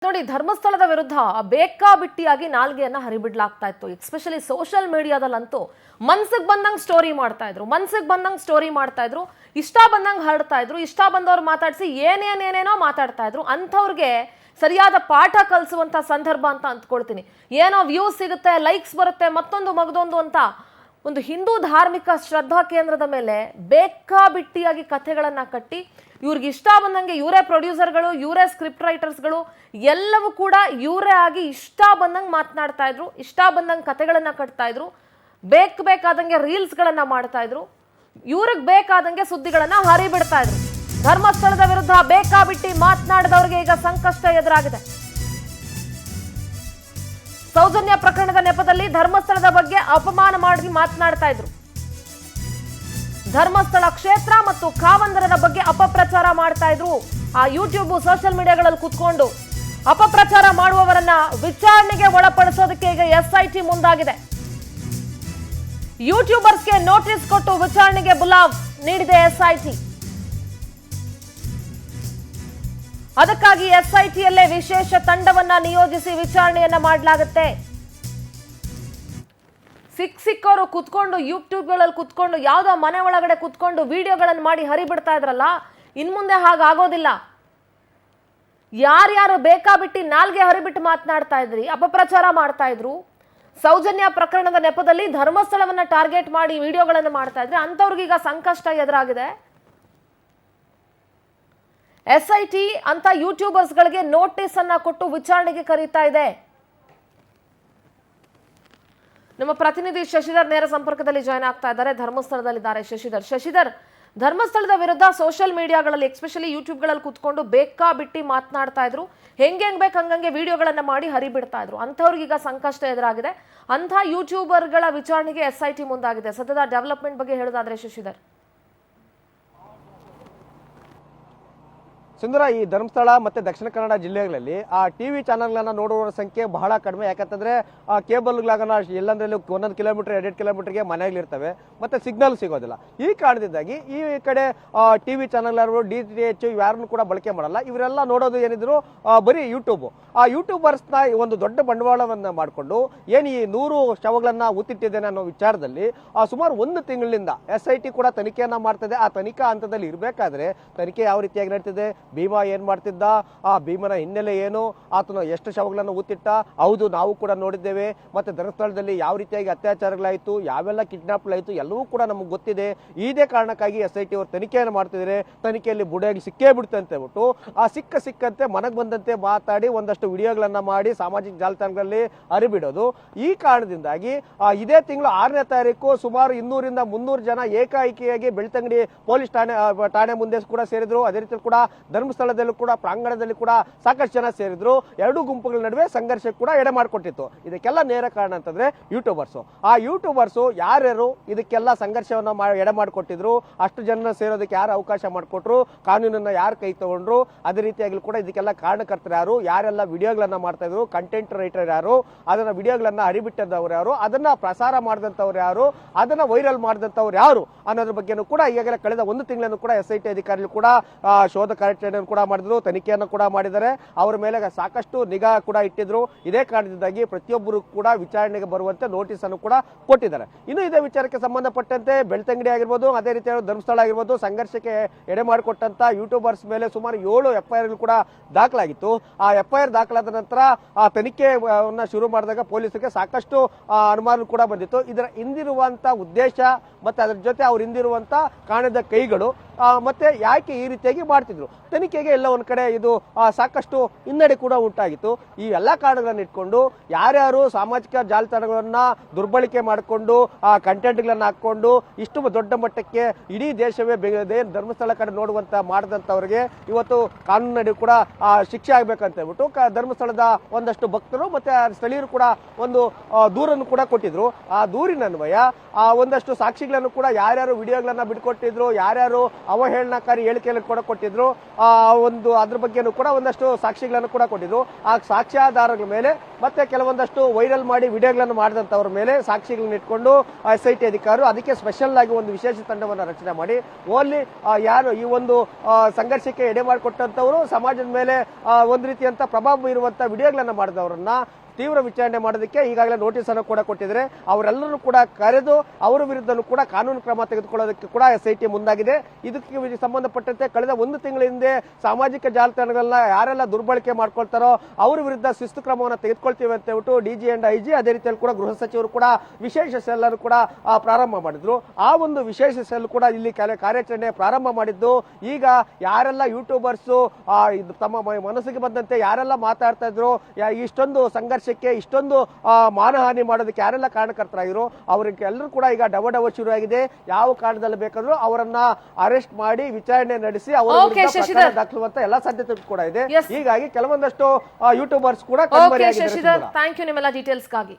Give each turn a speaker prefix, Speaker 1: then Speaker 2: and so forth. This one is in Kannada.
Speaker 1: ನೋಡಿ, ಧರ್ಮಸ್ಥಳದ ವಿರುದ್ಧ ಬೇಕಾಬಿಟ್ಟಿಯಾಗಿ ನಾಲ್ಗೆಯನ್ನ ಹರಿಬಿಡ್ಲಾಗ್ತಾ ಇತ್ತು. ಎಸ್ಪೆಷಲಿ ಸೋಷಿಯಲ್ ಮೀಡಿಯಾದಲ್ಲಂತೂ ಮನ್ಸಿಗೆ ಬಂದಂಗೆ ಸ್ಟೋರಿ ಮಾಡ್ತಾ ಇದ್ರು, ಇಷ್ಟ ಬಂದಂಗೆ ಹರಡ್ತಾ ಇದ್ರು, ಇಷ್ಟ ಬಂದವ್ರು ಮಾತಾಡಿಸಿ ಏನೇನೇನೇನೋ ಮಾತಾಡ್ತಾ ಇದ್ರು. ಅಂಥವ್ರಿಗೆ ಸರಿಯಾದ ಪಾಠ ಕಲಿಸುವಂತ ಸಂದರ್ಭ ಅಂತ ಅಂದ್ಕೊಳ್ತೀನಿ. ಏನೋ ವ್ಯೂಸ್ ಸಿಗುತ್ತೆ, ಲೈಕ್ಸ್ ಬರುತ್ತೆ, ಮತ್ತೊಂದು ಮಗದೊಂದು ಅಂತ ಒಂದು ಹಿಂದೂ ಧಾರ್ಮಿಕ ಶ್ರದ್ಧಾ ಕೇಂದ್ರದ ಮೇಲೆ ಬೇಕಾಬಿಟ್ಟಿಯಾಗಿ ಕಥೆಗಳನ್ನ ಕಟ್ಟಿ ಇವ್ರಿಗೆ ಇಷ್ಟ ಬಂದಂಗೆ ಇವರೇ ಪ್ರೊಡ್ಯೂಸರ್ಗಳು, ಇವರೇ ಸ್ಕ್ರಿಪ್ಟ್ ರೈಟರ್ಸ್ಗಳು, ಎಲ್ಲವೂ ಕೂಡ ಇವರೇ ಆಗಿ ಇಷ್ಟ ಬಂದಂಗೆ ಮಾತನಾಡ್ತಾ ಇದ್ರು, ಇಷ್ಟ ಬಂದಂಗೆ ಕಥೆಗಳನ್ನ ಕಟ್ತಾ ಇದ್ರು, ಬೇಕಾದಂಗೆ ರೀಲ್ಸ್ಗಳನ್ನ ಮಾಡ್ತಾ ಇದ್ರು, ಇವ್ರಿಗೆ ಬೇಕಾದಂಗೆ ಸುದ್ದಿಗಳನ್ನ ಹರಿಬಿಡ್ತಾ ಇದ್ರು. ಧರ್ಮಸ್ಥಳದ ವಿರುದ್ಧ ಬೇಕಾಬಿಟ್ಟಿ ಮಾತನಾಡಿದವರಿಗೆ ಈಗ ಸಂಕಷ್ಟ ಎದುರಾಗಿದೆ. ಸೌಜನ್ಯ ಪ್ರಕರಣದ ನೆಪದಲ್ಲಿ ಧರ್ಮಸ್ಥಳದ ಬಗ್ಗೆ ಅಪಮಾನ ಮಾಡಿ ಮಾತನಾಡ್ತಾ ಇದ್ರು. ಧರ್ಮಸ್ಥಳ ಕ್ಷೇತ್ರ ಮತ್ತು ಖಾವಂದರರ ಬಗ್ಗೆ ಅಪಪ್ರಚಾರ ಮಾಡ್ತಾ ಇದ್ರು. ಆ ಯೂಟ್ಯೂಬ್ ಸೋಷಿಯಲ್ ಮೀಡಿಯಾಗಳಲ್ಲಿ ಕುತ್ಕೊಂಡು ಅಪಪ್ರಚಾರ ಮಾಡುವವರನ್ನ ವಿಚಾರಣೆಗೆ ಒಳಪಡಿಸೋದಕ್ಕೆ ಈಗ SIT ಮುಂದಾಗಿದೆ. ಯೂಟ್ಯೂಬರ್ಸ್ಗೆ ನೋಟಿಸ್ ಕೊಟ್ಟು ವಿಚಾರಣೆಗೆ ಬುಲಾವ್ ನೀಡಿದೆ SIT. ಅದಕ್ಕಾಗಿ SITಯಲ್ಲೇ ವಿಶೇಷ ತಂಡವನ್ನ ನಿಯೋಜಿಸಿ ವಿಚಾರಣೆಯನ್ನ ಮಾಡಲಾಗುತ್ತೆ. ಸಿಕ್ಕವರು ಕುತ್ಕೊಂಡು ಯೂಟ್ಯೂಬ್ಗಳಲ್ಲಿ ಕುತ್ಕೊಂಡು ಯಾವುದೋ ಮನೆ ಒಳಗಡೆ ಕುತ್ಕೊಂಡು ವಿಡಿಯೋಗಳನ್ನು ಮಾಡಿ ಹರಿಬಿಡ್ತಾ ಇದ್ರಲ್ಲ, ಇನ್ಮುಂದೆ ಹಾಗಾಗೋದಿಲ್ಲ. ಯಾರ್ಯಾರು ಬೇಕಾಬಿಟ್ಟಿ ನಾಲ್ಗೆ ಹರಿಬಿಟ್ಟು ಮಾತನಾಡ್ತಾ ಇದ್ರಿ, ಅಪಪ್ರಚಾರ ಮಾಡ್ತಾ ಇದ್ರು, ಸೌಜನ್ಯ ಪ್ರಕರಣದ ನೆಪದಲ್ಲಿ ಧರ್ಮಸ್ಥಳವನ್ನ ಟಾರ್ಗೆಟ್ ಮಾಡಿ ವಿಡಿಯೋಗಳನ್ನು ಮಾಡ್ತಾ ಇದ್ರಿ, ಅಂಥವ್ರಿಗೀಗ ಸಂಕಷ್ಟ ಎದುರಾಗಿದೆ. SIT ಅಂತ ಯೂಟ್ಯೂಬರ್ಸ್ಗಳಿಗೆ ನೋಟಿಸ್ ಅನ್ನ ಕೊಟ್ಟು ವಿಚಾರಣೆಗೆ ಕರೀತಾ ಇದೆ. ನಮ್ಮ ಪ್ರತಿನಿಧಿ ಶಶಿಧರ್ ನೇರ ಸಂಪರ್ಕದಲ್ಲಿ ಜಾಯ್ನ್ ಆಗ್ತಾ ಇದ್ದಾರೆ. ಧರ್ಮಸ್ಥಳದಲ್ಲಿದ್ದಾರೆ ಶಶಿಧರ್, ಧರ್ಮಸ್ಥಳದ ವಿರುದ್ಧ ಸೋಷಿಯಲ್ ಮೀಡಿಯಾಗಳಲ್ಲಿ ಎಸ್ಪೆಷಲಿ ಯೂಟ್ಯೂಬ್ಗಳಲ್ಲಿ ಕುತ್ಕೊಂಡು ಬೇಕಾಬಿಟ್ಟಿ ಮಾತನಾಡ್ತಾ ಇದ್ರು, ಹೆಂಗೆ ಬೇಕು ಹಂಗಂಗೆ ವಿಡಿಯೋಗಳನ್ನ ಮಾಡಿ ಹರಿಬಿಡ್ತಾ ಇದ್ರು. ಅಂಥವ್ರಿಗೀಗ ಸಂಕಷ್ಟ ಎದುರಾಗಿದೆ. ಅಂಥ ಯೂಟ್ಯೂಬರ್ಗಳ ವಿಚಾರಣೆಗೆ SIT ಮುಂದಾಗಿದೆ. ಸದ್ಯದ ಡೆವಲಪ್ಮೆಂಟ್ ಬಗ್ಗೆ ಹೇಳೋದಾದ್ರೆ ಶಶಿಧರ್.
Speaker 2: ಸುಂದರ, ಈ ಧರ್ಮಸ್ಥಳ ಮತ್ತೆ ದಕ್ಷಿಣ ಕನ್ನಡ ಜಿಲ್ಲೆಗಳಲ್ಲಿ ಆ ಟಿವಿ ಚಾನೆಲ್ಗಳನ್ನ ನೋಡುವವರ ಸಂಖ್ಯೆ ಬಹಳ ಕಡಿಮೆ. ಯಾಕಂತಂದ್ರೆ ಆ ಕೇಬಲ್ಗಳನ್ನ ಎಲ್ಲಂದ್ರಲ್ಲಿ 1 ಕಿಲೋಮೀಟರ್ 2 ಕಿಲೋಮೀಟರ್ಗೆ ಮನೆಗಳಿರ್ತವೆ, ಮತ್ತೆ ಸಿಗ್ನಲ್ ಸಿಗೋದಿಲ್ಲ. ಈ ಕಾರಣದಿಂದಾಗಿ ಈ ಕಡೆ ಟಿವಿ ಚಾನೆಲ್ DTH ಯಾರನ್ನು ಕೂಡ ಬಳಕೆ ಮಾಡಲ್ಲ. ಇವರೆಲ್ಲ ನೋಡೋದು ಏನಿದ್ರು ಬರೀ ಯೂಟ್ಯೂಬ್. ಆ ಯೂಟ್ಯೂಬರ್ಸ್ನ ಒಂದು ದೊಡ್ಡ ಬಂಡವಾಳವನ್ನ ಮಾಡಿಕೊಂಡು ಏನು ಈ 100 ಶವಗಳನ್ನ ಉತ್ತಿಟ್ಟಿದ್ದೇನೆ ಅನ್ನೋ ವಿಚಾರದಲ್ಲಿ ಸುಮಾರು 1 ತಿಂಗಳಿಂದ SIT ಕೂಡ ತನಿಖೆಯನ್ನ ಮಾಡ್ತದೆ. ಆ ತನಿಖಾ ಹಂತದಲ್ಲಿ ಇರಬೇಕಾದ್ರೆ ತನಿಖೆ ಯಾವ ರೀತಿಯಾಗಿ ನಡೀತಿದೆ, ಭೀಮಾ ಏನ್ ಮಾಡ್ತಿದ್ದ, ಆ ಭೀಮನ ಹಿನ್ನೆಲೆ ಏನು, ಆತನ ಎಷ್ಟು ಶವಗಳನ್ನು ಉತ್ತಿಟ್ಟ, ಹೌದು ನಾವು ಕೂಡ ನೋಡಿದ್ದೇವೆ, ಮತ್ತೆ ಧರ್ಮಸ್ಥಳದಲ್ಲಿ ಯಾವ ರೀತಿಯಾಗಿ ಅತ್ಯಾಚಾರಗಳಾಯಿತು, ಯಾವೆಲ್ಲ ಕಿಡ್ನಾಪ್ಗಳಾಯಿತು ಎಲ್ಲವೂ ಕೂಡ ನಮಗೆ ಗೊತ್ತಿದೆ. ಇದೇ ಕಾರಣಕ್ಕಾಗಿ SIT ಅವರು ತನಿಖೆಯನ್ನು ಮಾಡ್ತಿದ್ದಾರೆ. ತನಿಖೆಯಲ್ಲಿ ಬುಡಾಗಿ ಸಿಕ್ಕೇ ಬಿಡುತ್ತೆ ಅಂತ ಹೇಳ್ಬಿಟ್ಟು ಆ ಸಿಕ್ಕಂತೆ ಮನಗೆ ಬಂದಂತೆ ಮಾತಾಡಿ ಒಂದಷ್ಟು ವಿಡಿಯೋಗಳನ್ನ ಮಾಡಿ ಸಾಮಾಜಿಕ ಜಾಲತಾಣಗಳಲ್ಲಿ ಹರಿಬಿಡೋದು. ಈ ಕಾರಣದಿಂದಾಗಿ ಇದೇ ತಿಂಗಳು 6ನೇ ತಾರೀಕು ಸುಮಾರು 200ರಿಂದ 300 ಜನ ಏಕಾಏಕಿಯಾಗಿ ಬೆಳ್ತಂಗಡಿ ಪೊಲೀಸ್ ಠಾಣೆ ಮುಂದೆ ಕೂಡ ಸೇರಿದ್ರು. ಅದೇ ರೀತಿ ಕೂಡ ಧರ್ಮಸ್ಥಳದಲ್ಲೂ ಕೂಡ ಪ್ರಾಂಗಣದಲ್ಲಿ ಕೂಡ ಸಾಕಷ್ಟು ಜನ ಸೇರಿದ್ರು. ಎರಡೂ ಗುಂಪುಗಳ ನಡುವೆ ಸಂಘರ್ಷ ಕೂಡ ಎಡೆ ಮಾಡಿಕೊಟ್ಟಿತ್ತು. ಇದಕ್ಕೆಲ್ಲ ನೇರ ಕಾರಣ ಅಂತಂದ್ರೆ ಯೂಟ್ಯೂಬರ್ಸು. ಆ ಯೂಟ್ಯೂಬರ್ಸು ಯಾರ್ಯಾರು ಇದಕ್ಕೆಲ್ಲ ಸಂಘರ್ಷವನ್ನ ಎಡೆ ಮಾಡಿಕೊಟ್ಟಿದ್ರು, ಅಷ್ಟು ಜನ ಸೇರೋದಕ್ಕೆ ಯಾರು ಅವಕಾಶ ಮಾಡಿಕೊಟ್ರು, ಕಾನೂನನ್ನ ಯಾರು ಕೈ ತಗೊಂಡ್ರು, ಅದೇ ರೀತಿಯಾಗಿ ಕೂಡ ಇದಕ್ಕೆಲ್ಲ ಕಾರಣಕರ್ತರು ಯಾರು, ಯಾರೆಲ್ಲ ವಿಡಿಯೋಗಳನ್ನ ಮಾಡ್ತಾ ಇದ್ರು, ಕಂಟೆಂಟ್ ರೈಟರ್ ಯಾರು, ಅದನ್ನ ವಿಡಿಯೋಗಳನ್ನ ಹರಿಬಿಟ್ಟದವ್ರು ಯಾರು, ಅದನ್ನ ಪ್ರಸಾರ ಮಾಡಿದಂಥವ್ರು ಯಾರು, ಅದನ್ನ ವೈರಲ್ ಮಾಡಿದಂಥವ್ರು ಯಾರು ಅನ್ನೋದ್ರ ಬಗ್ಗೆನೂ ಕೂಡ ಈಗಾಗಲೇ ಕಳೆದ 1 ತಿಂಗಳನ್ನು ಕೂಡ SIT ಅಧಿಕಾರಿಗಳು ಕೂಡ ಶೋಧ ಕಾರ್ಯಾಚರಣೆಯನ್ನು ಕೂಡ ಮಾಡಿದ್ರು, ತನಿಖೆಯನ್ನು ಕೂಡ ಮಾಡಿದ್ದಾರೆ. ಅವರ ಮೇಲೆ ಸಾಕಷ್ಟು ನಿಗಾ ಕೂಡ ಇಟ್ಟಿದ್ರು. ಇದೇ ಕಾರಣದಿಂದಾಗಿ ಪ್ರತಿಯೊಬ್ಬರು ಕೂಡ ವಿಚಾರಣೆಗೆ ಬರುವಂತೆ ನೋಟಿಸ್ ಅನ್ನು ಕೂಡ ಕೊಟ್ಟಿದ್ದಾರೆ. ಇನ್ನು ಇದೇ ವಿಚಾರಕ್ಕೆ ಸಂಬಂಧಪಟ್ಟಂತೆ ಬೆಳ್ತಂಗಡಿ ಆಗಿರ್ಬೋದು, ಅದೇ ರೀತಿ ಧರ್ಮಸ್ಥಳ ಆಗಿರ್ಬೋದು, ಸಂಘರ್ಷಕ್ಕೆ ಎಡೆ ಮಾಡಿಕೊಟ್ಟಂತ ಯೂಟ್ಯೂಬರ್ಸ್ ಮೇಲೆ ಸುಮಾರು 7 FIR ಕೂಡ ದಾಖಲಾಗಿತ್ತು. ಆ FIR ದಾಖಲಾದ ನಂತರ ಆ ತನಿಖೆಯನ್ನ ಶುರು ಮಾಡಿದಾಗ ಪೊಲೀಸರಿಗೆ ಸಾಕಷ್ಟು ಅನುಮಾನ ಕೂಡ ಬಂದಿತ್ತು. ಇದರ ಹಿಂದಿರುವಂತ ಉದ್ದೇಶ ಮತ್ತೆ ಅದರ ಜೊತೆ ಅವ್ರ ಹಿಂದಿರುವಂತ ಕಾಣದ ಕೈಗಳು ಮತ್ತೆ ಯಾಕೆ ಈ ರೀತಿಯಾಗಿ ಮಾಡ್ತಿದ್ರು, ತನಿಖೆಗೆ ಎಲ್ಲ ಒಂದ್ ಕಡೆ ಇದು ಸಾಕಷ್ಟು ಹಿನ್ನಡೆ ಕೂಡ ಉಂಟಾಗಿತ್ತು. ಈ ಎಲ್ಲಾ ಕಾರಣಗಳನ್ನ ಇಟ್ಕೊಂಡು ಯಾರ್ಯಾರು ಸಾಮಾಜಿಕ ಜಾಲತಾಣಗಳನ್ನ ದುರ್ಬಳಕೆ ಮಾಡಿಕೊಂಡು ಆ ಕಂಟೆಂಟ್ಗಳನ್ನ ಹಾಕೊಂಡು ಇಷ್ಟು ದೊಡ್ಡ ಮಟ್ಟಕ್ಕೆ ಇಡೀ ದೇಶವೇ ಧರ್ಮಸ್ಥಳ ಕಡೆ ನೋಡುವಂತ ಮಾಡಿದಂತವ್ರಿಗೆ ಇವತ್ತು ಕಾನೂನಿನಡಿ ಕೂಡ ಶಿಕ್ಷೆ ಆಗ್ಬೇಕಂತ ಹೇಳ್ಬಿಟ್ಟು ಧರ್ಮಸ್ಥಳದ ಒಂದಷ್ಟು ಭಕ್ತರು ಮತ್ತೆ ಸ್ಥಳೀಯರು ಕೂಡ ಒಂದು ದೂರನ್ನು ಕೂಡ ಕೊಟ್ಟಿದ್ರು. ಆ ದೂರಿನ ಅನ್ವಯ ಒಂದಷ್ಟು ಸಾಕ್ಷಿಗಳನ್ನು ಕೂಡ ಯಾರ್ಯಾರು ವಿಡಿಯೋಗಳನ್ನ ಬಿಟ್ಕೊಟ್ಟಿದ್ರು, ಯಾರ್ಯಾರು ಅವಹೇಳನಕಾರಿ ಹೇಳಿಕೆಯನ್ನು ಕೂಡ ಕೊಟ್ಟಿದ್ರು. ಒಂದು ಅದ್ರ ಬಗ್ಗೆನೂ ಕೂಡ ಒಂದಷ್ಟು ಸಾಕ್ಷಿಗಳನ್ನು ಕೂಡ ಕೊಟ್ಟಿದ್ರು. ಆ ಸಾಕ್ಷ್ಯಾಧಾರಗಳ ಮೇಲೆ ಮತ್ತೆ ಕೆಲವೊಂದಷ್ಟು ವೈರಲ್ ಮಾಡಿ ವಿಡಿಯೋಗಳನ್ನು ಮಾಡಿದಂತವ್ರ ಮೇಲೆ ಸಾಕ್ಷಿಗಳನ್ನ ಇಟ್ಕೊಂಡು SIT ಅಧಿಕಾರಿಗಳು ಅದಕ್ಕೆ ಸ್ಪೆಷಲ್ ಆಗಿ ಒಂದು ವಿಶೇಷ ತಂಡವನ್ನು ರಚನೆ ಮಾಡಿ ಓನ್ಲಿ ಯಾರು ಈ ಒಂದು ಸಂಘರ್ಷಕ್ಕೆ ಎಡೆ ಮಾಡಿಕೊಟ್ಟಂತವರು ಸಮಾಜದ ಮೇಲೆ ಒಂದು ರೀತಿಯಂತ ಪ್ರಭಾವ ಬೀರುವಂತ ವಿಡಿಯೋಗಳನ್ನ ಮಾಡಿದವರನ್ನ ತೀವ್ರ ವಿಚಾರಣೆ ಮಾಡೋದಕ್ಕೆ ಈಗಾಗಲೇ ನೋಟಿಸ್ ಅನ್ನು ಕೂಡ ಕೊಟ್ಟಿದ್ದಾರೆ. ಅವರೆಲ್ಲರೂ ಕೂಡ ಕರೆದು ಅವರ ವಿರುದ್ಧನೂ ಕೂಡ ಕಾನೂನು ಕ್ರಮ ತೆಗೆದುಕೊಳ್ಳೋದಕ್ಕೆ ಕೂಡ SIT ಮುಂದಾಗಿದೆ. ಇದಕ್ಕೆ ಸಂಬಂಧಪಟ್ಟಂತೆ ಕಳೆದ ಒಂದು ತಿಂಗಳ ಹಿಂದೆ ಸಾಮಾಜಿಕ ಜಾಲತಾಣಗಳನ್ನ ಯಾರೆಲ್ಲ ದುರ್ಬಳಕೆ ಮಾಡ್ಕೊಳ್ತಾರೋ ಅವರ ವಿರುದ್ಧ ಶಿಸ್ತು ಕ್ರಮವನ್ನು ತೆಗೆದುಕೊಳ್ತೀವಿ ಅಂತ ಹೇಳ್ಬಿಟ್ಟು DG and IG ಅದೇ ರೀತಿಯಲ್ಲಿ ಕೂಡ ಗೃಹ ಸಚಿವರು ಕೂಡ ವಿಶೇಷ ಸೆಲ್ ಅನ್ನು ಕೂಡ ಪ್ರಾರಂಭ ಮಾಡಿದ್ರು. ಆ ಒಂದು ವಿಶೇಷ ಸೆಲ್ ಕೂಡ ಇಲ್ಲಿ ಕಾರ್ಯಾಚರಣೆ ಪ್ರಾರಂಭ ಮಾಡಿದ್ದು. ಈಗ ಯಾರೆಲ್ಲ ಯೂಟ್ಯೂಬರ್ಸ್ ತಮ್ಮ ಮನಸ್ಸಿಗೆ ಬಂದಂತೆ ಯಾರೆಲ್ಲ ಮಾತಾಡ್ತಾ ಇದ್ರು, ಇಷ್ಟೊಂದು ಸಂಘರ್ಷಕ್ಕೆ ಇಷ್ಟೊಂದು ಮಾನಹಾನಿ ಮಾಡೋದಕ್ಕೆ ಯಾರೆಲ್ಲ ಕಾರಣಕರ್ತರಾಗಿರೋ ಅವರಿಗೆ ಎಲ್ಲರೂ ಕೂಡ ಈಗ ಡವ ಶುರು ಆಗಿದೆ. ಯಾವ ಕಾರಣದಲ್ಲಿ ಬೇಕಾದ್ರೂ ಅವರನ್ನ ಅರೆಸ್ಟ್ ಮಾಡಿ ವಿಚಾರಣೆ ನಡೆಸಿ ಅವರ ದಾಖಲುವಂತ ಎಲ್ಲಾ ಸಾಧ್ಯತೆ ಕೂಡ ಇದೆ. ಹೀಗಾಗಿ ಕೆಲವೊಂದಷ್ಟು ಯೂಟ್ಯೂಬರ್ಸ್ ಕೂಡ
Speaker 1: ಶಶಿಧರ್, ಥ್ಯಾಂಕ್ ಯು ನಿಮ್ಮೆಲ್ಲ ಡೀಟೇಲ್ಸ್ಗಾಗಿ.